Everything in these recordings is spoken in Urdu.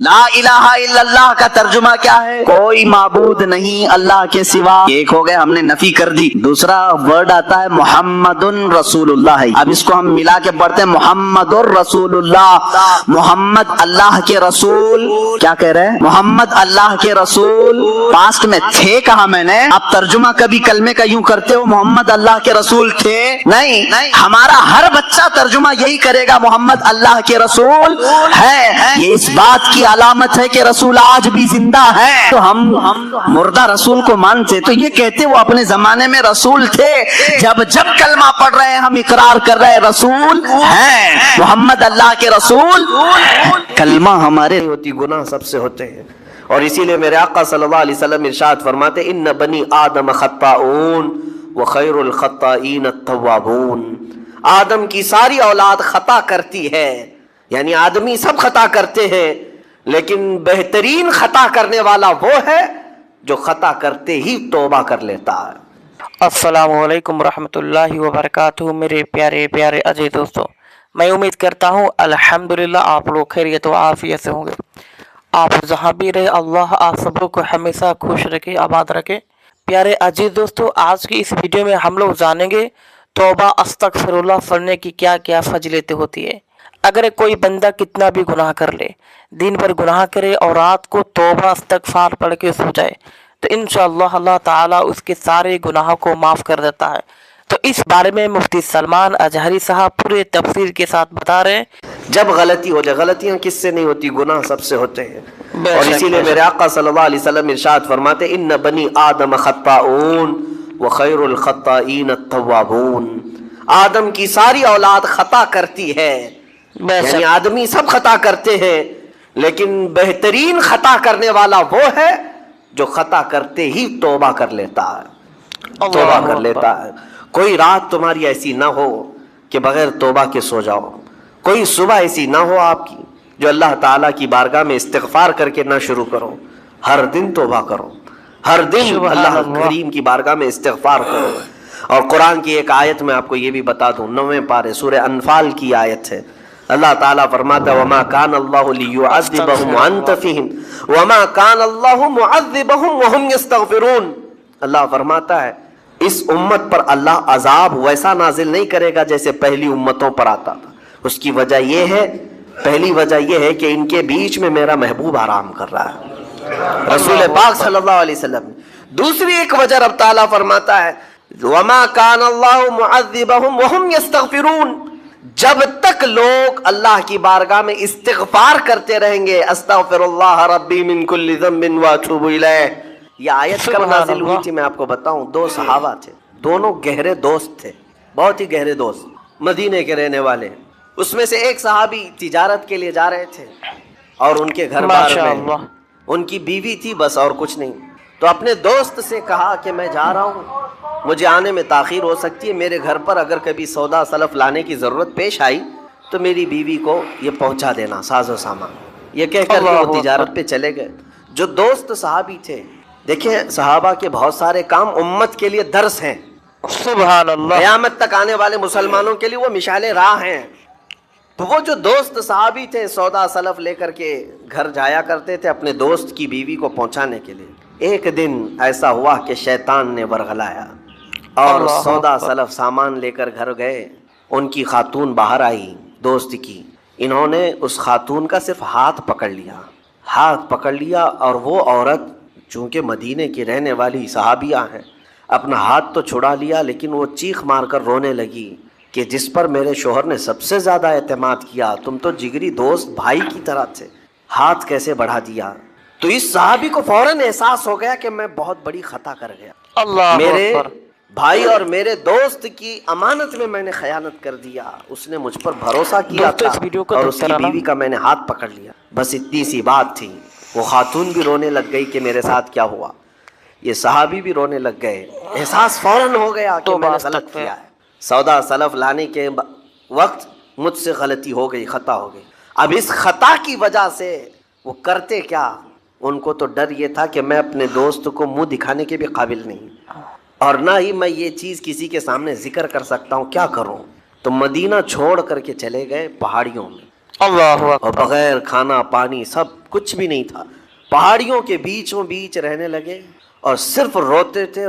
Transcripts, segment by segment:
لا الہ الا اللہ کا ترجمہ کیا ہے؟ کوئی معبود نہیں اللہ کے سوا۔ ایک ہو گئے، ہم نے نفی کر دی۔ دوسرا ورڈ آتا ہے محمد رسول اللہ، اب اس کو ہم ملا کے پڑھتے ہیں محمد رسول اللہ۔ محمد اللہ کے رسول، کیا کہہ رہے ہیں؟ محمد اللہ کے رسول۔ پاسٹ میں تھے کہا میں نے، اب ترجمہ کبھی کلمے کا یوں کرتے ہو محمد اللہ کے رسول تھے؟ نہیں، ہمارا ہر بچہ ترجمہ یہی کرے گا محمد اللہ کے رسول ہے۔ یہ اس بات کی علامت ہے کہ رسول آج بھی زندہ ہے۔ تو ہم مردہ رسول کو مانتے تو یہ کہتے وہ اپنے زمانے میں رسول تھے۔ جب کلمہ پڑھ رہے ہیں ہم اقرار کر رہے ہیں رسول ہیں، محمد اللہ کے رسول۔ کلمہ ہمارے ہوتی، گناہ سب سے ہوتے ہیں، اور اسی لیے میرے آقا صلی اللہ علیہ وسلم ارشاد فرماتے ان بنی آدم خطاؤون وخیر الخطائین التوابون۔ آدم کی ساری اولاد خطا کرتی ہے، یعنی آدمی سب خطا کرتے ہیں، لیکن بہترین خطا کرنے والا وہ ہے جو خطا کرتے ہی توبہ کر لیتا ہے۔ السلام علیکم ورحمۃ اللہ وبرکاتہ۔ میرے پیارے پیارے عزیز دوستو، میں امید کرتا ہوں الحمدللہ آپ لوگ خیریت و عافیت سے ہوں گے۔ آپ جہاں بھی رہے اللہ آپ سب کو ہمیشہ خوش رکھے، آباد رکھے۔ پیارے عزیز دوستو، آج کی اس ویڈیو میں ہم لوگ جانیں گے توبہ استغفر اللہ پڑھنے کی کیا کیا فضیلتیں ہوتی ہے۔ اگر کوئی بندہ کتنا بھی گناہ کر لے، دن بھر گناہ کرے اور رات کو توبہ استغفار پڑھ کے سو جائے، تو انشاءاللہ اللہ تعالیٰ اس کے سارے گناہوں کو معاف کر دیتا ہے۔ تو اس بارے میں مفتی سلمان اجہری صاحب پورے تفسیر کے ساتھ بتا رہے ہیں۔ جب غلطی ہو جائے، غلطیاں کس سے نہیں ہوتی، گناہ سب سے ہوتے ہیں، اور اسی لیے میرے آقا صلی اللہ علیہ وسلم ارشاد فرماتے ان بنی آدم خطاؤون وخیر الخطائین التوابون۔ آدم کی ساری اولاد خطا کرتی ہے، یعنی آدمی سب خطا کرتے ہیں، لیکن بہترین خطا کرنے والا وہ ہے جو خطا کرتے ہی توبہ کر لیتا ہے، توبہ کر لیتا ہے۔ کوئی رات تمہاری ایسی نہ ہو کہ بغیر توبہ کے سو جاؤ، کوئی صبح ایسی نہ ہو آپ کی جو اللہ تعالیٰ کی بارگاہ میں استغفار کر کے نہ شروع کرو۔ ہر دن توبہ کرو، ہر دن اللہ کریم کی بارگاہ میں استغفار کرو۔ اور قرآن کی ایک آیت میں آپ کو یہ بھی بتا دوں، 9ویں پارے سورہ انفال کی آیت ہے، اللہ تعالیٰ فرماتا ہے وَمَا كَانَ اللَّهُ لِيُعَذِّبَهُمْ وَأَنْتَ فِيهِمْ وَمَا كَانَ اللَّهُ مُعَذِّبَهُمْ وَهُمْ يَسْتَغْفِرُونَ۔ اللہ فرماتا ہے اس امت پر اللہ عذاب ویسا نازل نہیں کرے گا جیسے پہلی امتوں پر آتا تھا۔ اس کی وجہ یہ ہے، پہلی وجہ یہ ہے کہ ان کے بیچ میں میرا محبوب آرام کر رہا ہے، رسول پاک صلی اللہ علیہ وسلم۔ دوسری ایک وجہ رب تعالیٰ فرماتا ہے وَمَا كَانَ اللَّهُ مُعَذِّبَهُمْ وَهُمْ يَسْتَغْفِرُونَ، جب تک لوگ اللہ کی بارگاہ میں استغفار کرتے رہیں گے، استغفر اللہ ربی من کل ذنب واتوب الیہ۔ یہ آیت کب نازل ہوئی تھی میں آپ کو بتاؤں، دو صحابہ تھے، دونوں گہرے دوست تھے، بہت ہی گہرے دوست، مدینے کے رہنے والے۔ اس میں سے ایک صحابی تجارت کے لیے جا رہے تھے اور ان کے گھر بار میں ان کی بیوی تھی بس، اور کچھ نہیں۔ تو اپنے دوست سے کہا کہ میں جا رہا ہوں، مجھے آنے میں تاخیر ہو سکتی ہے، میرے گھر پر اگر کبھی سودا سلف لانے کی ضرورت پیش آئی تو میری بیوی کو یہ پہنچا دینا، ساز و سامان۔ یہ کہہ کر کے وہ تجارت پہ چلے گئے۔ جو دوست صحابی تھے، دیکھیں صحابہ کے بہت سارے کام امت کے لیے درس ہیں، سبحان اللہ، قیامت تک آنے والے مسلمانوں کے لیے وہ مشعل راہ ہیں۔ تو وہ جو دوست صحابی تھے سودا سلف لے کر کے گھر جایا کرتے تھے اپنے دوست کی بیوی کو پہنچانے کے لیے۔ ایک دن ایسا ہوا کہ شیطان نے ورغلایا اور سودا سلف سامان لے کر گھر گئے۔ ان کی خاتون باہر آئی دوست کی، انہوں نے اس خاتون کا صرف ہاتھ پکڑ لیا اور وہ عورت چونکہ مدینے کی رہنے والی صحابیہ ہیں، اپنا ہاتھ تو چھڑا لیا لیکن وہ چیخ مار کر رونے لگی کہ جس پر میرے شوہر نے سب سے زیادہ اعتماد کیا، تم تو جگری دوست بھائی کی طرح تھے، ہاتھ کیسے بڑھا دیا؟ تو اس صحابی کو فوراً احساس ہو گیا کہ میں بہت بڑی خطا کر گیا، اللہ میرے بھائی اور میرے دوست کی امانت میں نے خیانت کر دیا، اس نے مجھ پر بھروسہ کیا تھا اور اس کی بیوی کا میں نے ہاتھ پکڑ لیا، بس اتنی سی بات تھی۔ وہ خاتون بھی رونے لگ گئی کہ میرے ساتھ کیا ہوا، یہ صحابی بھی رونے لگ گئے، احساس فوراً ہو گیا کہ میں نے غلط کیا ہے، سودا سلف لانے کے وقت مجھ سے غلطی ہو گئی، خطا ہو گئی۔ اب اس خطا کی وجہ سے وہ کرتے کیا، ان کو تو ڈر یہ تھا کہ میں اپنے دوست کو منہ دکھانے کے بھی قابل نہیں، اور نہ ہی میں یہ چیز کسی کے سامنے ذکر کر سکتا ہوں، کیا کروں؟ تو مدینہ چھوڑ کر کے چلے گئے پہاڑیوں میں، اللہ اور اکبر. بغیر کھانا پانی سب کچھ بھی نہیں تھا. پہاڑیوں کے بیچوں بیچ رہنے لگے اور صرف روتے تھے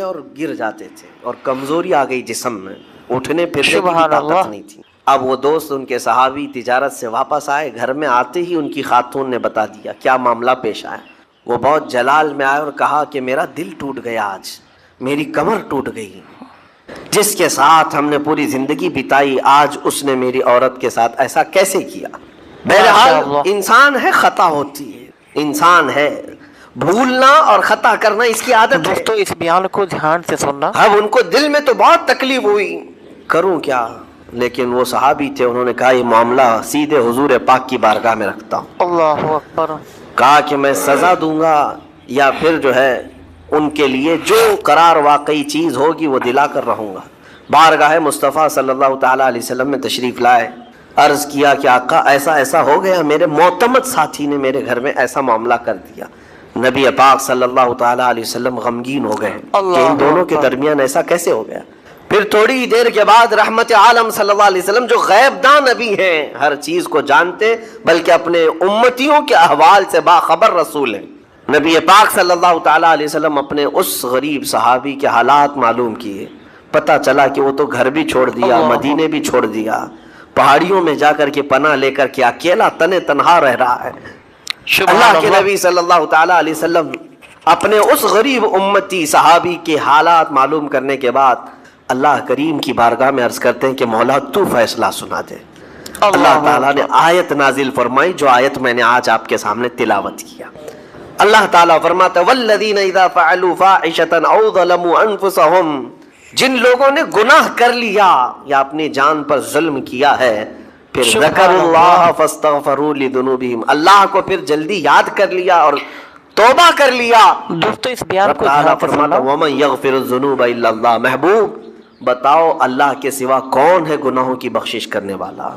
اور گر جاتے تھے اور کمزوری آ گئی جسم میں, اٹھنے پھرنے کی بھی سبحان طاقت اللہ. نہیں تھی. اب وہ دوست ان کے صحابی تجارت سے واپس آئے, گھر میں آتے ہی ان کی خاتون نے بتا دیا کیا معاملہ پیش آیا. وہ بہت جلال میں آئے اور کہا کہ میرا دل ٹوٹ گیا, آج میری کمر ٹوٹ گئی, جس کے ساتھ ہم نے پوری زندگی بتائی آج اس نے میری عورت کے ساتھ ایسا کیسے کیا. بہرحال ماشاءاللہ. انسان ہے, خطا ہوتی ہے, انسان ہے, بھولنا اور خطا کرنا اس کی عادت ہے. دوستو اس بیان کو دھیان سے سننا. اب ان کو دل میں تو بہت تکلیف ہوئی, کروں کیا, لیکن وہ صحابی تھے, انہوں نے کہا یہ معاملہ سیدھے حضور پاک کی بارگاہ میں رکھتا ہوں. اللہ اکبر. کہا کہ میں سزا دوں گا یا پھر جو ہے ان کے لیے جو قرار واقعی چیز ہوگی وہ دلا کر رہوں گا. بارگاہ مصطفیٰ صلی اللہ تعالیٰ علیہ وسلم میں تشریف لائے, عرض کیا کہ آقا ایسا ایسا ہو گیا, میرے معتمد ساتھی نے میرے گھر میں ایسا معاملہ کر دیا. نبی پاک صلی اللہ تعالیٰ علیہ وسلم غمگین ہو گئے کہ ان دونوں کے درمیان ایسا کیسے ہو گیا. پھر تھوڑی دیر کے بعد رحمت عالم صلی اللہ علیہ وسلم جو غیب دان نبی ہیں, ہر چیز کو جانتے, بلکہ اپنے امتیوں کے احوال سے باخبر رسول ہیں, نبی پاک صلی اللہ تعالیٰ علیہ وسلم اپنے اس غریب صحابی کے حالات معلوم کیے. پتہ چلا کہ وہ تو گھر بھی چھوڑ دیا, مدینے بھی چھوڑ دیا, پہاڑیوں میں جا کر کے پناہ لے کر کے اکیلا تنے تنہا رہ رہا ہے. اللہ کے نبی صلی اللہ تعالیٰ علیہ وسلم اپنے اس غریب امتی صحابی کے حالات معلوم کرنے کے بعد اللہ کریم کی بارگاہ میں عرض کرتے ہیں کہ مولا تو فیصلہ سنا دے. اللہ تعالیٰ نے آیت نازل فرمائی, جو آیت میں نے آج آپ کے سامنے تلاوت کیا. اللہ تعالیٰ فرماتا ہے والذین اذا فعلوا فاحشۃ او ظلموا انفسهم, جن لوگوں نے گناہ کر لیا یا اپنی جان پر ظلم کیا ہے, پھر ذکروا اللہ فاستغفروا لذنوبہم, اللہ کو پھر جلدی یاد کر لیا اور توبہ کر لیا. دوستو اس بیان رب کو تعالیٰ دھیان سے فرماتا سننا. وَمَن يَغْفِرُ الذُّنُوبَ إِلَّا اللَّهُ, محبوب بتاؤ اللہ کے سوا کون ہے گناہوں کی بخشش کرنے والا.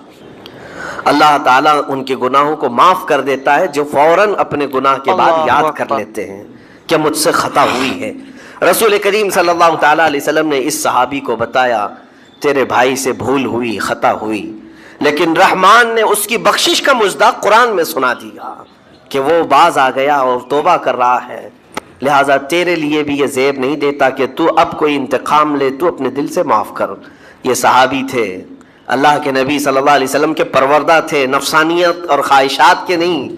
اللہ تعالیٰ ان کے گناہوں کو معاف کر دیتا ہے جو فوراً اپنے گناہ کے بعد اللہ یاد اکبر. کر لیتے ہیں کہ مجھ سے خطا ہوئی ہے. رسول کریم صلی اللہ تعالیٰ علیہ وسلم نے اس صحابی کو بتایا تیرے بھائی سے بھول ہوئی, خطا ہوئی, لیکن رحمان نے اس کی بخشش کا مصداق قرآن میں سنا دیا کہ وہ باز آ گیا اور توبہ کر رہا ہے. لہٰذا تیرے لیے بھی یہ زیب نہیں دیتا کہ تو اب کوئی انتقام لے, تو اپنے دل سے معاف کر. یہ صحابی تھے, اللہ کے نبی صلی اللہ علیہ وسلم کے پروردہ تھے, نفسانیت اور خواہشات کے نہیں.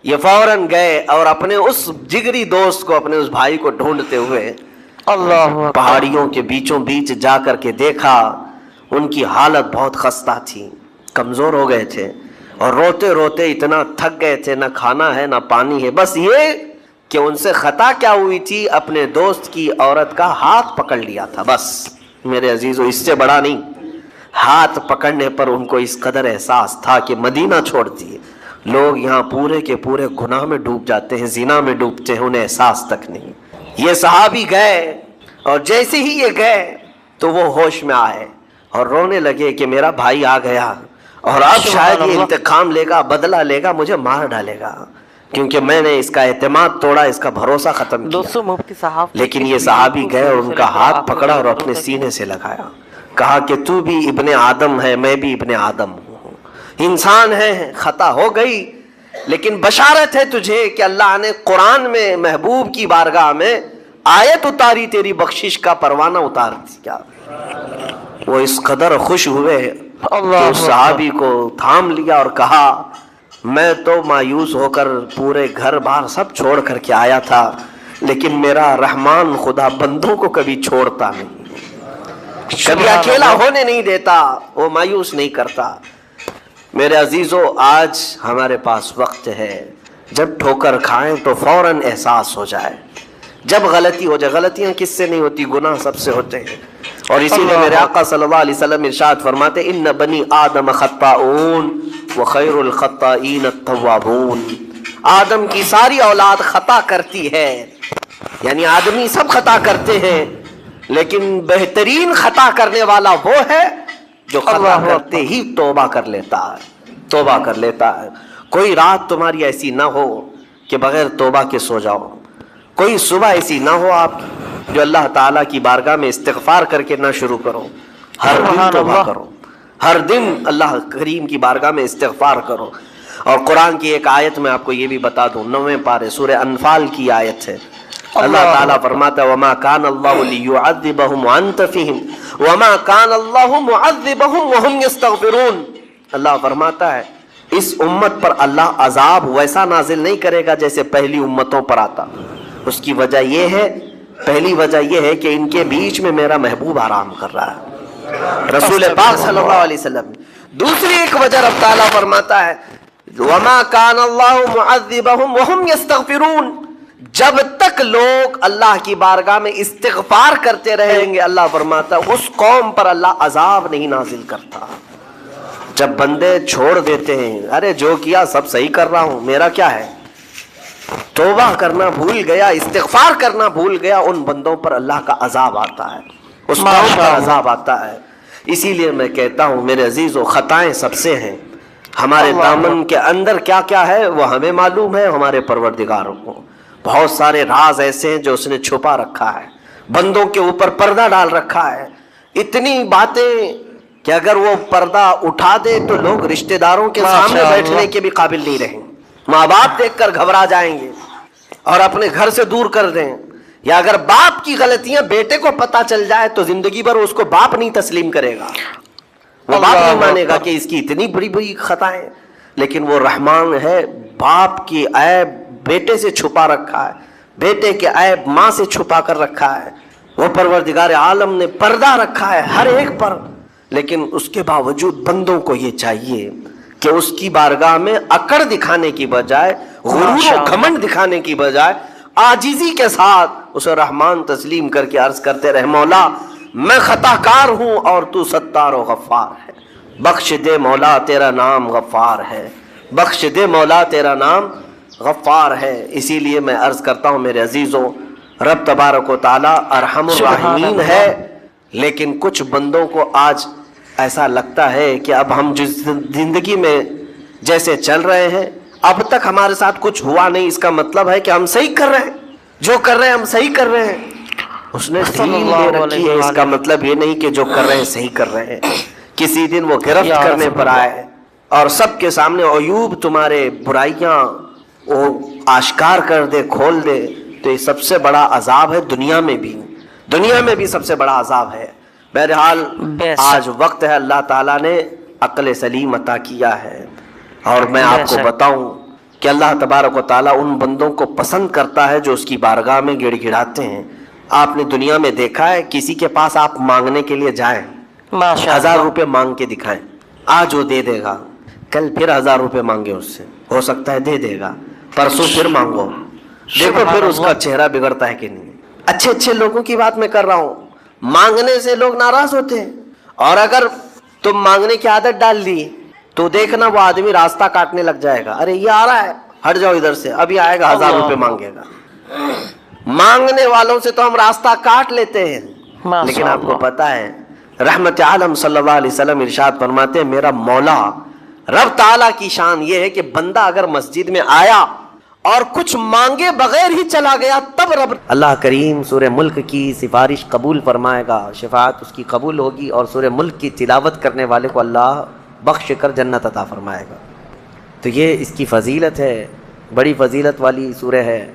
یہ فوراً گئے اور اپنے اس جگری دوست کو, اپنے اس بھائی کو ڈھونڈتے ہوئے اللہ پہاڑیوں کے بیچوں بیچ جا کر کے دیکھا. ان کی حالت بہت خستہ تھی, کمزور ہو گئے تھے اور روتے روتے اتنا تھک گئے تھے, نہ کھانا ہے نہ پانی ہے, بس یہ کہ ان سے خطا کیا ہوئی تھی, اپنے دوست کی عورت کا ہاتھ پکڑ لیا تھا. بس میرے عزیزو اس سے بڑا نہیں. ہاتھ پکڑنے پر ان کو اس قدر احساس تھا کہ مدینہ چھوڑ دیے. لوگ یہاں پورے کے پورے گناہ میں ڈوب جاتے ہیں, زنا میں ڈوبتے ہیں, انہیں احساس تک نہیں. یہ صحابی گئے اور جیسے ہی یہ گئے تو وہ ہوش میں آئے اور رونے لگے کہ میرا بھائی آ گیا اور اب شاید یہ انتقام لے گا, بدلہ لے گا, مجھے مار ڈالے گا, کیونکہ میں نے اس کا اعتماد توڑا, اس کا بھروسہ ختم کیا. دوستو مفتی صاحب, لیکن یہ صحابی گئے اور ان کا ہاتھ پکڑا اور اپنے سینے سے لگایا, کہا کہ تو بھی ابن آدم ہے, میں بھی ابن آدم ہوں, انسان ہے, خطا ہو گئی, لیکن بشارت ہے تجھے کہ اللہ نے قرآن میں محبوب کی بارگاہ میں آیت اتاری, تیری بخشش کا پروانہ اتار دیا. وہ اس قدر خوش ہوئے کہ اس صحابی کو تھام لیا اور کہا میں تو مایوس ہو کر پورے گھر بار سب چھوڑ کر کے آیا تھا, لیکن میرا رحمان خدا بندوں کو کبھی چھوڑتا نہیں, کبھی اکیلا ہونے نہیں دیتا, وہ مایوس نہیں کرتا. میرے عزیزو آج ہمارے پاس وقت ہے, جب ٹھوکر کھائیں تو فوراً احساس ہو جائے, جب غلطی ہو جائے. غلطیاں کس سے نہیں ہوتی, گناہ سب سے ہوتے ہیں. اور اسی لیے میرے آقا صلی اللہ علیہ وسلم ارشاد فرماتے ان بنی آدم خطاؤن وخیر الخطائین التوابون, آدم کی ساری اولاد خطا کرتی ہے, یعنی آدمی سب خطا کرتے ہیں, لیکن بہترین خطا کرنے والا وہ ہے جو خطا کرتے ہی توبہ کر لیتا ہے, توبہ کر لیتا ہے. کوئی رات تمہاری ایسی نہ ہو کہ بغیر توبہ کے سو جاؤ, کوئی صبح ایسی نہ ہو آپ جو اللہ تعالیٰ کی بارگاہ میں استغفار کر کے نہ شروع کرو. ہر دن توبہ کرو, ہر دن اللہ کریم کی بارگاہ میں استغفار کرو. اور قرآن کی ایک آیت میں آپ کو یہ بھی بتا دوں، 9ویں پارے سورہ انفال کی آیت ہے. اللہ تعالیٰ فرماتا ہے وَمَا كَانَ اللَّهُ لِيُعَذِّبَهُمْ وَأَنْتَ فِيهِمْ وَمَا كَانَ اللَّهُ مُعَذِّبَهُمْ وَهُمْ يَسْتَغْفِرُونَ. اللہ فرماتا ہے اس امت پر اللہ عذاب ویسا نازل نہیں کرے گا جیسے پہلی امتوں پر آتا. اس کی وجہ یہ ہے، پہلی وجہ یہ ہے کہ ان کے بیچ میں میرا محبوب آرام کر رہا ہے، رسول پاک صلی اللہ علیہ وسلم. دوسری ایک وجہ رب تعالیٰ فرماتا ہے وَمَا كَانَ اللَّهُ مُعَذِّبَهُمْ وَهُمْ يَسْتَغْفِرُونَ. جب تک لوگ اللہ کی بارگاہ میں استغفار کرتے رہیں گے، اللہ فرماتا ہے اس قوم پر اللہ عذاب نہیں نازل کرتا. جب بندے چھوڑ دیتے ہیں، ارے جو کیا سب صحیح کر رہا ہوں، میرا کیا ہے، توبہ کرنا بھول گیا، استغفار کرنا بھول گیا، ان بندوں پر اللہ کا عذاب آتا ہے، اس قوم پر عذاب آتا ہے. اسی لیے میں کہتا ہوں میرے عزیزو، خطائیں سب سے ہیں. ہمارے دامن کے اندر کیا کیا ہے وہ ہمیں معلوم ہے، ہمارے پروردگار کو. بہت سارے راز ایسے ہیں جو اس نے چھپا رکھا ہے، بندوں کے اوپر پردہ ڈال رکھا ہے. اتنی باتیں کہ اگر وہ پردہ اٹھا دے تو لوگ رشتہ داروں کے سامنے بیٹھنے کے بھی قابل نہیں رہیں. ماں باپ دیکھ کر گھبرا جائیں گے اور اپنے گھر سے دور کر دیں. یا اگر باپ کی غلطیاں بیٹے کو پتہ چل جائے تو زندگی بھر اس کو باپ نہیں تسلیم کرے گا، وہ باپ نہیں مانے گا کہ اس کی اتنی بڑی بڑی خطائیں. لیکن وہ رحمان ہے، باپ کی عیب بیٹے سے چھپا رکھا ہے، بیٹے کے عیب ماں سے چھپا کر رکھا ہے. وہ پروردگار عالم نے پردہ رکھا ہے ہر ایک پر. لیکن اس کے باوجود بندوں کو یہ چاہیے کہ اس کی بارگاہ میں اکڑ دکھانے کی بجائے، غرور و گھمنڈ دکھانے کی بجائے عاجزی کے ساتھ اسے رحمان تسلیم کر کے عرض کرتے رہے مولا میں خطا کار ہوں اور تو ستار و غفار ہے، بخش دے مولا تیرا نام غفار ہے، بخش دے مولا تیرا نام غفار ہے. اسی لیے میں عرض کرتا ہوں میرے عزیزوں، رب تبارک و تعالی ارحم الراحمین ہے. لیکن کچھ بندوں کو آج ایسا لگتا ہے کہ اب ہم جس زندگی میں جیسے چل رہے ہیں اب تک ہمارے ساتھ کچھ ہوا نہیں، اس کا مطلب ہے کہ ہم صحیح کر رہے ہیں، جو کر رہے ہیں ہم صحیح کر رہے ہیں. اس نے ڈھیل لے رکھی ہے، اس کا مطلب یہ نہیں کہ جو کر رہے ہیں صحیح کر رہے ہیں. کسی دن وہ گرفت کرنے پر آئے اور سب کے سامنے عیوب تمہارے برائیاں وہ آشکار کر دے، کھول دے، تو یہ سب سے بڑا عذاب ہے. دنیا میں بھی سب سے بڑا عذاب ہے. بہرحال آج وقت ہے، اللہ تعالیٰ نے عقل سلیم عطا کیا ہے. اور میں آپ کو بتاؤں کہ اللہ تبارک و تعالیٰ ان بندوں کو پسند کرتا ہے جو اس کی بارگاہ میں گڑ گڑاتے ہیں. آپ نے دنیا میں دیکھا ہے کسی کے پاس آپ مانگنے کے لیے جائیں، 1000 روپے مانگ کے دکھائیں، آج وہ دے دے گا، کل پھر 1000 روپے مانگے اس سے، ہو سکتا ہے دے دے گا، پرسوں پھر مانگو، دیکھو پھر اس کا چہرہ بگڑتا ہے کہ نہیں. اچھے لوگوں کی بات میں کر رہا ہوں. مانگنے سے لوگ ناراض ہوتے ہیں، اور اگر تم مانگنے کی عادت ڈال دی تو دیکھنا وہ آدمی راستہ کاٹنے لگ جائے گا، ارے یہ آ رہا ہے ہٹ جاؤ ادھر سے، ابھی آئے گا 1000 روپے مانگے گا. مانگنے والوں سے تو ہم راستہ کاٹ لیتے ہیں. لیکن آپ کو پتا ہے رحمت عالم صلی اللہ علیہ وسلم ارشاد فرماتے ہیں میرا مولا رب تعالیٰ کی شان یہ ہے کہ بندہ اگر مسجد میں آیا اور کچھ مانگے بغیر ہی چلا گیا تب رب اللہ کریم سورہ ملک کی سفارش قبول فرمائے گا، شفاعت اس کی قبول ہوگی، اور سورہ ملک کی تلاوت کرنے والے کو اللہ بخش کر جنت عطا فرمائے گا. تو یہ اس کی فضیلت ہے، بڑی فضیلت والی سورہ ہے.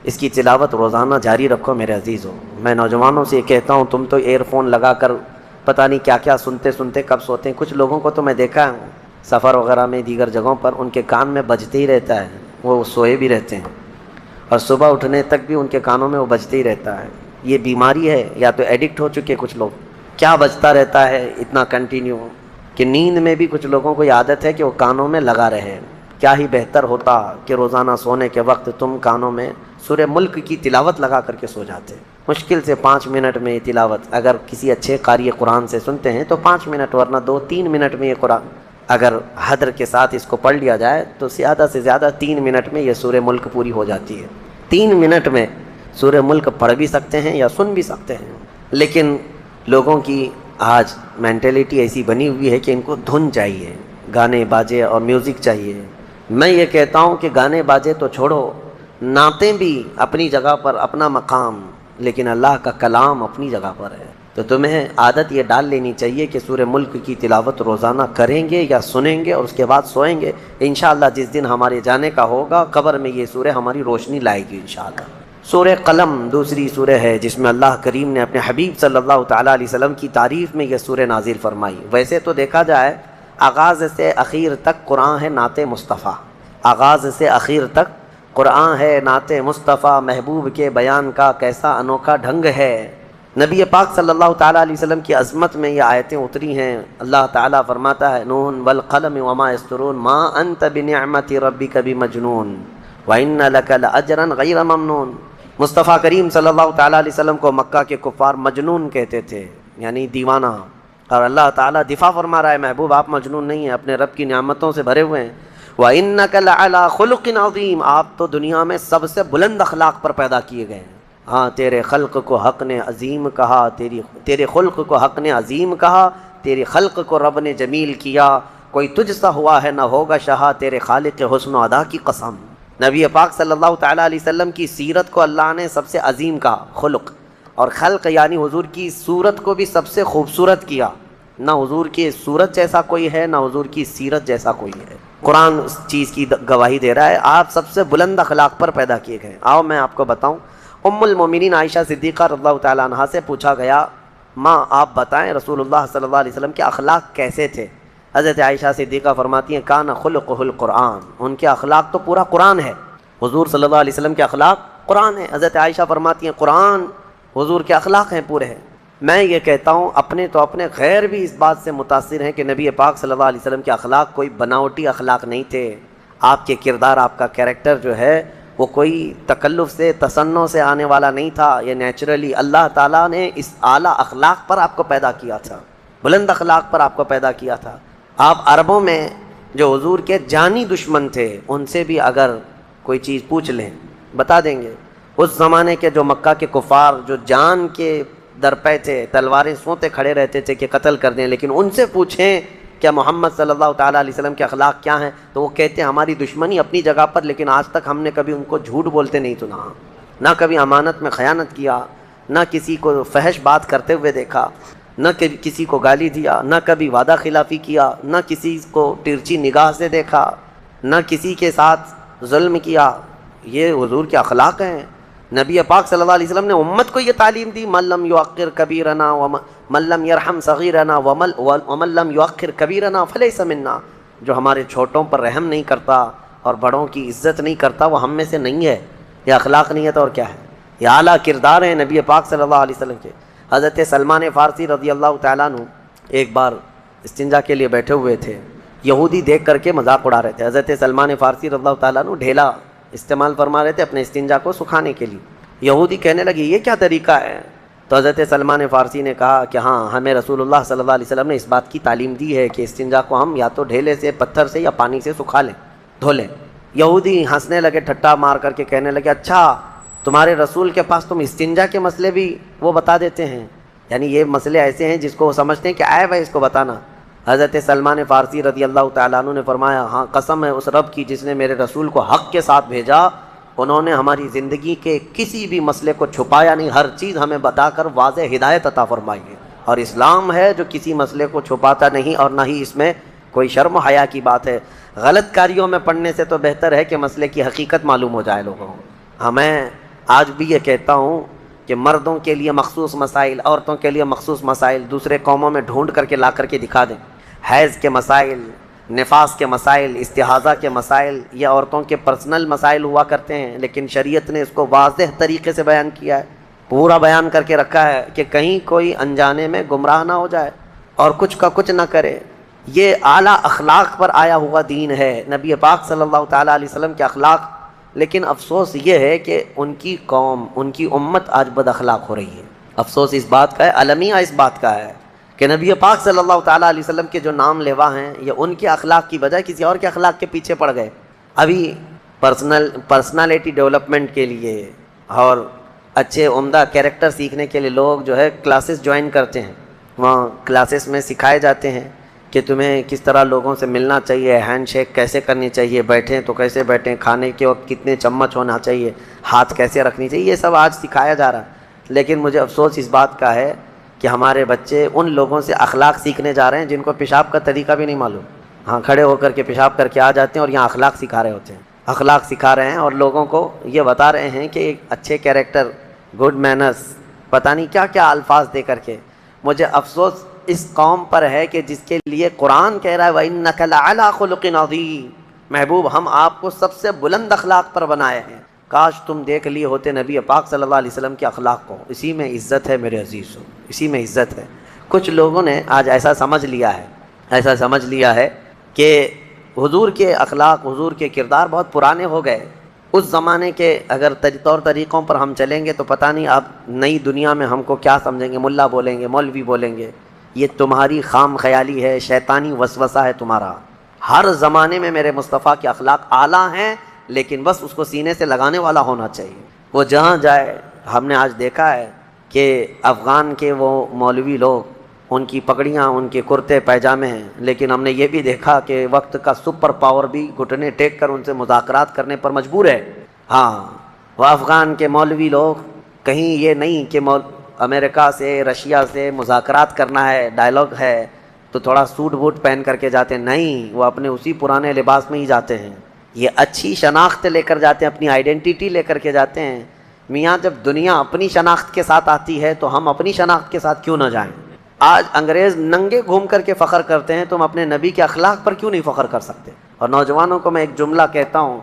اس کی تلاوت روزانہ جاری رکھو میرے عزیزو. میں نوجوانوں سے یہ کہتا ہوں تم تو ایئر فون لگا کر پتہ نہیں کیا کیا سنتے کب سوتے ہیں. کچھ لوگوں کو تو میں دیکھا ہوں سفر وغیرہ میں دیگر جگہوں پر ان کے کان میں بجتے ہی رہتا ہے، وہ سوئے بھی رہتے ہیں اور صبح اٹھنے تک بھی ان کے کانوں میں وہ بجتے ہی رہتا ہے. یہ بیماری ہے یا تو ایڈکٹ ہو چکے کچھ لوگ، کیا بجتا رہتا ہے اتنا کنٹینیو کہ نیند میں بھی کچھ لوگوں کو عادت ہے کہ وہ کانوں میں لگا رہے. کیا ہی بہتر ہوتا کہ روزانہ سونے کے وقت تم کانوں میں سورہ ملک کی تلاوت لگا کر کے سو جاتے. مشکل سے 5 منٹ میں یہ تلاوت اگر کسی اچھے قاری قرآن سے سنتے ہیں تو 5 منٹ، ورنہ 2-3 منٹ میں یہ قرآن اگر حدر کے ساتھ اس کو پڑھ لیا جائے تو زیادہ سے زیادہ 3 منٹ میں یہ سورہ ملک پوری ہو جاتی ہے. 3 منٹ میں سورہ ملک پڑھ بھی سکتے ہیں یا سن بھی سکتے ہیں. لیکن لوگوں کی آج مینٹلٹی ایسی بنی ہوئی ہے کہ ان کو دھن چاہیے، گانے باجے اور میوزک چاہیے. میں یہ کہتا ہوں کہ گانے باجے تو چھوڑو، نعتیں بھی اپنی جگہ پر اپنا مقام، لیکن اللہ کا کلام اپنی جگہ پر ہے. تو تمہیں عادت یہ ڈال لینی چاہیے کہ سورہ ملک کی تلاوت روزانہ کریں گے یا سنیں گے اور اس کے بعد سوئیں گے انشاءاللہ۔ جس دن ہمارے جانے کا ہوگا قبر میں یہ سورہ ہماری روشنی لائے گی انشاءاللہ۔ سورہ قلم دوسری سورہ ہے جس میں اللہ کریم نے اپنے حبیب صلی اللہ تعالیٰ علیہ وسلم کی تعریف میں یہ سورہ نازل فرمائی۔ ویسے تو دیکھا جائے آغاز سے اخیر تک قرآن ہے نعت مصطفیٰ، آغاز سے اخیر تک قرآن ہے نعت مصطفیٰ، محبوب کے بیان کا کیسا انوکھا ڈھنگ ہے۔ نبی پاک صلی اللہ تعالیٰ علیہ وسلم کی عظمت میں یہ آیتیں اتری ہیں۔ اللہ تعالیٰ فرماتا ہے نون والقلم وما یسطرون ما انت بنعمت ربک بمجنون وان لک لاجرا غیر ممنون۔ مصطفیٰ کریم صلی اللہ تعالیٰ علیہ وسلم کو مکہ کے کفار مجنون کہتے تھے، یعنی دیوانہ، اور اللہ تعالیٰ دفاع فرما رہا ہے محبوب آپ مجنون نہیں ہیں، اپنے رب کی نعمتوں سے بھرے ہوئے ہیں۔ وَإِنَّكَ لَعَلَىٰ خُلُقٍ عَظِيمٍ، آپ تو دنیا میں سب سے بلند اخلاق پر پیدا کیے گئے ہیں۔ ہاں تیرے خلق کو حق نے عظیم کہا، تیرے خلق کو حق نے عظیم کہا، تیری خلق کو رب نے جمیل کیا، کوئی تجھ سا ہوا ہے نہ ہوگا شہا، تیرے خالق حسن و ادا کی قسم۔ نبی پاک صلی اللہ تعالیٰ علیہ وسلم کی سیرت کو اللہ نے سب سے عظیم کہا، خلق، اور خلق یعنی حضور کی صورت کو بھی سب سے خوبصورت کیا۔ نہ حضور کی صورت جیسا کوئی ہے نہ حضور کی سیرت جیسا کوئی ہے۔ قرآن اس چیز کی گواہی دے رہا ہے، آپ سب سے بلند اخلاق پر پیدا کیے گئے۔ آؤ میں آپ کو بتاؤں، ام المومنین عائشہ صدیقہ رضی اللہ تعالیٰ عنہا سے پوچھا گیا ماں آپ بتائیں رسول اللہ صلی اللہ علیہ وسلم کے اخلاق کیسے تھے؟ حضرت عائشہ صدیقہ فرماتی ہیں کان خلقہ القرآن، ان کے اخلاق تو پورا قرآن ہے، حضور صلی اللہ علیہ وسلم کے اخلاق قرآن ہے۔ حضرت عائشہ فرماتی ہیں قرآن حضور کے اخلاق ہیں، پورے ہیں۔ میں یہ کہتا ہوں اپنے غیر بھی اس بات سے متاثر ہیں کہ نبی پاک صلی اللہ علیہ وسلم کے اخلاق کوئی بناوٹی اخلاق نہیں تھے۔ آپ کے کردار، آپ کا کیریکٹر جو ہے وہ کوئی تکلف سے تصنع سے آنے والا نہیں تھا، یہ نیچرلی اللہ تعالیٰ نے اس اعلیٰ اخلاق پر آپ کو پیدا کیا تھا، بلند اخلاق پر آپ کو پیدا کیا تھا۔ آپ عربوں میں جو حضور کے جانی دشمن تھے ان سے بھی اگر کوئی چیز پوچھ لیں بتا دیں گے۔ اس زمانے کے جو مکہ کے کفار جو جان کے درپے تھے، تلواریں سونتے کھڑے رہتے تھے کہ قتل کر دیں، لیکن ان سے پوچھیں کیا محمد صلی اللہ تعالیٰ علیہ وسلم کے اخلاق کیا ہیں تو وہ کہتے ہیں ہماری دشمنی اپنی جگہ پر، لیکن آج تک ہم نے کبھی ان کو جھوٹ بولتے نہیں سنا، نہ کبھی امانت میں خیانت کیا، نہ کسی کو فحش بات کرتے ہوئے دیکھا، نہ کسی کو گالی دیا، نہ کبھی وعدہ خلافی کیا، نہ کسی کو ترچھی نگاہ سے دیکھا، نہ کسی کے ساتھ ظلم کیا۔ یہ حضور کے اخلاق ہیں۔ نبی پاک صلی اللہ علیہ وسلم نے امت کو یہ تعلیم دی من لم یوقر کبیرنا ومن لم یرحم صغیرنا ومن لم یوقر کبیرنا فلیس منا، جو ہمارے چھوٹوں پر رحم نہیں کرتا اور بڑوں کی عزت نہیں کرتا وہ ہم میں سے نہیں ہے۔ یہ اخلاق نہیں ہے تو اور کیا ہے؟ یہ اعلیٰ کردار ہیں نبی پاک صلی اللہ علیہ وسلم کے۔ حضرت سلمان فارسی رضی اللہ تعالیٰ عنہ ایک بار استنجا کے لیے بیٹھے ہوئے تھے، یہودی دیکھ کر کے مذاق اڑا رہے تھے۔ حضرت سلمان فارسی رضی اللہ تعالیٰ عنہ ڈھیلا استعمال فرما رہے تھے اپنے استنجا کو سکھانے کے لیے۔ یہودی کہنے لگے یہ کیا طریقہ ہے؟ تو حضرت سلمان فارسی نے کہا کہ ہاں ہمیں رسول اللہ صلی اللہ علیہ وسلم نے اس بات کی تعلیم دی ہے کہ استنجا کو ہم یا تو ڈھیلے سے، پتھر سے یا پانی سے سکھا لیں، دھو لیں۔ یہودی ہنسنے لگے، ٹھٹا مار کر کے کہنے لگے اچھا تمہارے رسول کے پاس تم استنجا کے مسئلے بھی وہ بتا دیتے ہیں، یعنی یہ مسئلے ایسے ہیں جس کو وہ سمجھتے ہیں کہ عیب ہے اس کو بتانا۔ حضرت سلمان فارسی رضی اللہ تعالیٰ عنہ نے فرمایا ہاں قسم ہے اس رب کی جس نے میرے رسول کو حق کے ساتھ بھیجا، انہوں نے ہماری زندگی کے کسی بھی مسئلے کو چھپایا نہیں، ہر چیز ہمیں بتا کر واضح ہدایت عطا فرمائی ہے۔ اور اسلام ہے جو کسی مسئلے کو چھپاتا نہیں اور نہ ہی اس میں کوئی شرم و حیا کی بات ہے۔ غلط کاریوں میں پڑھنے سے تو بہتر ہے کہ مسئلے کی حقیقت معلوم ہو جائے لوگوں کو۔ میں آج بھی یہ کہتا ہوں کہ مردوں کے لیے مخصوص مسائل، عورتوں کے لیے مخصوص مسائل دوسرے قوموں میں ڈھونڈ کر کے لا کر کے دکھا دیں۔ حیض کے مسائل، نفاس کے مسائل، استحاضہ کے مسائل، یہ عورتوں کے پرسنل مسائل ہوا کرتے ہیں، لیکن شریعت نے اس کو واضح طریقے سے بیان کیا ہے، پورا بیان کر کے رکھا ہے کہ کہیں کوئی انجانے میں گمراہ نہ ہو جائے اور کچھ کا کچھ نہ کرے۔ یہ اعلیٰ اخلاق پر آیا ہوا دین ہے نبی پاک صلی اللہ تعالیٰ علیہ وسلم کے اخلاق، لیکن افسوس یہ ہے کہ ان کی قوم، ان کی امت آج بد اخلاق ہو رہی ہے۔ افسوس اس بات کا ہے، المیہ اس بات کا ہے کہ نبی پاک صلی اللہ تعالیٰ علیہ وسلم کے جو نام لیوا ہیں یہ ان کے اخلاق کی بجائے کسی اور کے اخلاق کے پیچھے پڑ گئے۔ ابھی پرسنالٹی ڈیولپمنٹ کے لیے اور اچھے عمدہ کیریکٹر سیکھنے کے لیے لوگ جو ہے کلاسز جوائن کرتے ہیں، وہاں کلاسز میں سکھائے جاتے ہیں کہ تمہیں کس طرح لوگوں سے ملنا چاہیے، ہینڈ شیک کیسے کرنی چاہیے، بیٹھیں تو کیسے بیٹھیں، کھانے کے وقت کتنے چمچ ہونا چاہیے، ہاتھ کیسے رکھنی چاہیے، یہ سب آج سکھایا جا رہا ہے۔ لیکن مجھے افسوس اس بات کا ہے کہ ہمارے بچے ان لوگوں سے اخلاق سیکھنے جا رہے ہیں جن کو پیشاب کا طریقہ بھی نہیں معلوم. ہاں کھڑے ہو کر کے پیشاب کر کے آ جاتے ہیں اور یہاں اخلاق سکھا رہے ہوتے ہیں. اخلاق سکھا رہے ہیں اور لوگوں کو یہ بتا رہے ہیں کہ ایک اچھے کیریکٹر، گڈ مینرز، پتہ نہیں کیا کیا الفاظ دے کر کے. مجھے افسوس اس قوم پر ہے کہ جس کے لیے قرآن کہہ رہا ہے وَإِنَّكَ لَعَلَىٰ خُلُقٍ عَظِيمٍ، محبوب ہم آپ کو سب سے بلند اخلاق پر بنائے ہیں. کاش تم دیکھ لیے ہوتے نبی پاک صلی اللہ علیہ وسلم کے اخلاق کو. اسی میں عزت ہے میرے عزیزو، اسی میں عزت ہے. کچھ لوگوں نے آج ایسا سمجھ لیا ہے کہ حضور کے اخلاق، حضور کے کردار بہت پرانے ہو گئے. اس زمانے کے اگر طور طریقوں پر ہم چلیں گے تو پتہ نہیں اب نئی دنیا میں ہم کو کیا سمجھیں گے، ملا بولیں گے، مولوی بولیں گے. یہ تمہاری خام خیالی ہے، شیطانی وسوسہ ہے تمہارا. ہر زمانے میں میرے مصطفیٰ کے اخلاق اعلیٰ ہیں، لیکن بس اس کو سینے سے لگانے والا ہونا چاہیے. وہ جہاں جائے، ہم نے آج دیکھا ہے کہ افغان کے وہ مولوی لوگ، ان کی پگڑیاں، ان کے کرتے پیجامے ہیں، لیکن ہم نے یہ بھی دیکھا کہ وقت کا سپر پاور بھی گھٹنے ٹیک کر ان سے مذاکرات کرنے پر مجبور ہے. ہاں وہ افغان کے مولوی لوگ کہیں یہ نہیں کہ امریکہ سے، رشیا سے مذاکرات کرنا ہے، ڈائلاگ ہے تو تھوڑا سوٹ بوٹ پہن کر کے جاتے ہیں. نہیں، وہ اپنے اسی پرانے لباس میں ہی جاتے ہیں. یہ اچھی شناخت لے کر جاتے ہیں، اپنی آئیڈینٹی لے کر کے جاتے ہیں. میاں جب دنیا اپنی شناخت کے ساتھ آتی ہے تو ہم اپنی شناخت کے ساتھ کیوں نہ جائیں؟ آج انگریز ننگے گھوم کر کے فخر کرتے ہیں، تم اپنے نبی کے اخلاق پر کیوں نہیں فخر کر سکتے؟ اور نوجوانوں کو میں ایک جملہ کہتا ہوں،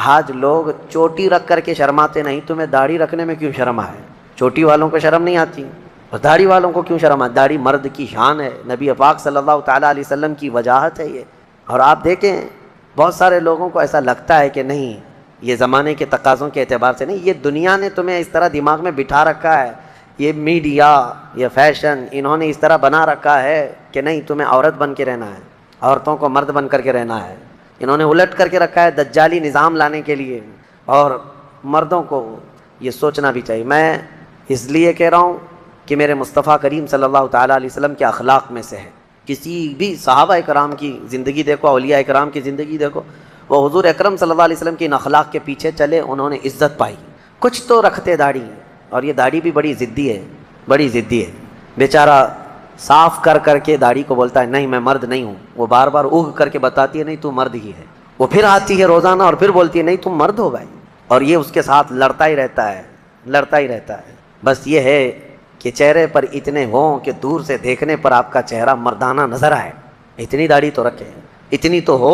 آج لوگ چوٹی رکھ کر کے شرماتے نہیں، تمہیں داڑھی رکھنے میں کیوں شرم آئے؟ چوٹی والوں کو شرم نہیں آتی، اور داڑھی والوں کو کیوں شرم آتی؟ داڑھی مرد کی شان ہے، نبی پاک صلی اللہ تعالیٰ علیہ وسلم کی وجاہت ہے یہ. اور آپ دیکھیں بہت سارے لوگوں کو ایسا لگتا ہے کہ نہیں، یہ زمانے کے تقاضوں کے اعتبار سے نہیں، یہ دنیا نے تمہیں اس طرح دماغ میں بٹھا رکھا ہے، یہ میڈیا، یہ فیشن، انہوں نے اس طرح بنا رکھا ہے کہ نہیں تمہیں عورت بن کے رہنا ہے، عورتوں کو مرد بن کر کے رہنا ہے. انہوں نے الٹ کر کے رکھا ہے دجالی نظام لانے کے لیے، اور مردوں کو یہ سوچنا بھی چاہیے. میں اس لیے کہہ رہا ہوں کہ میرے مصطفیٰ کریم صلی اللہ تعالیٰ علیہ وسلم کے اخلاق میں سے ہے. کسی بھی صحابہ اکرام کی زندگی دیکھو، اولیاء اکرام کی زندگی دیکھو، وہ حضور اکرم صلی اللہ علیہ وسلم کی ان اخلاق کے پیچھے چلے، انہوں نے عزت پائی. کچھ تو رکھتے داڑھی، اور یہ داڑھی بھی بڑی ضدی ہے، بڑی ضدی ہے. بیچارہ صاف کر کر کے داڑھی کو بولتا ہے نہیں میں مرد نہیں ہوں، وہ بار بار اگ کر کے بتاتی ہے نہیں تو مرد ہی ہے. وہ پھر آتی ہے روزانہ اور پھر بولتی ہے نہیں تم مرد ہو بھائی، اور یہ اس کے ساتھ لڑتا ہی رہتا ہے، لڑتا ہی رہتا ہے. بس یہ ہے کہ چہرے پر اتنے ہوں کہ دور سے دیکھنے پر آپ کا چہرہ مردانہ نظر آئے. اتنی داڑھی تو رکھے، اتنی تو ہو